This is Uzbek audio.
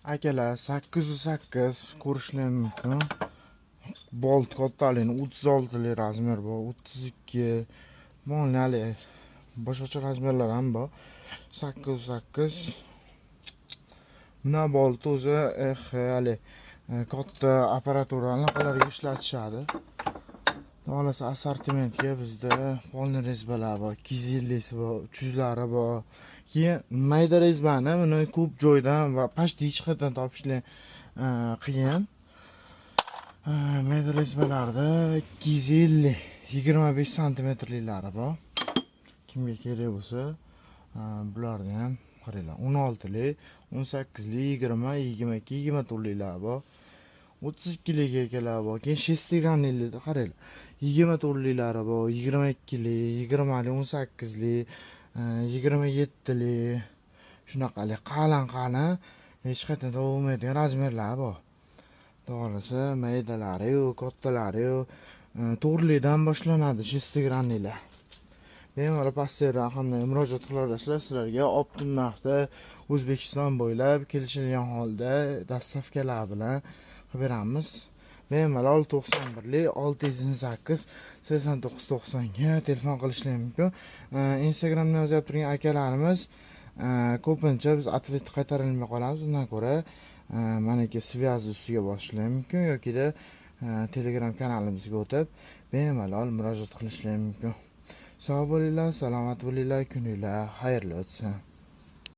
Akalar 808 ko'rishlar mumkin. Bolt kattaligini 36 lik razmer bor, 32 molnali boshqacha razmerlar ham bor. 808 buna bolt o'zi hali katta apparaturani qalarga ishlatishadi. Xolasa assortimentga bizda polni rezbalar bor, 250 bor, 300lari bor. Keyin mayda rezbani buni ko'p joydan va почти hech qayerdan topishlar qiyin. Mayda rezbalarda 250 25 santimetrliklari bor. Kimga kerak bo'lsa, bularni ham qaranglar. 16 lik, 18 lik, 20, 22, 24liklar bor. 32 lik akalar bor. Keyin shestigranliklarda qaranglar. 24liklari bor, 22 lik, 20 lik, 18 lik, 27 lik. Shunaqalik qalin hech qayerdan topolmaydigan razmerlar bor. To'g'risi, maydalari, kattalari 4 likdan boshlanadi shestigranliklar. Bemalol pastda raqamga murojaat qilaverasizlar. Sizlarga optim narxda O'zbekiston bo'ylab kelishilgan holda dastavkalar bilan qilib beramiz. Bemalol 91 lik 608 8990 ga telefon qilishingiz mumkin. Instagramda yozib turgan akalarimiz ko'pincha biz ответ qaytarilmay qolamiz. Undan ko'ra meniki связь ustiga bosishlar mumkin yoki-da Telegram kanalimizga o'tib bemalol murojaat qilishingiz mumkin. Sog' bo'linglar, salomat bo'linglar, kuninglar xayrli o'tsin.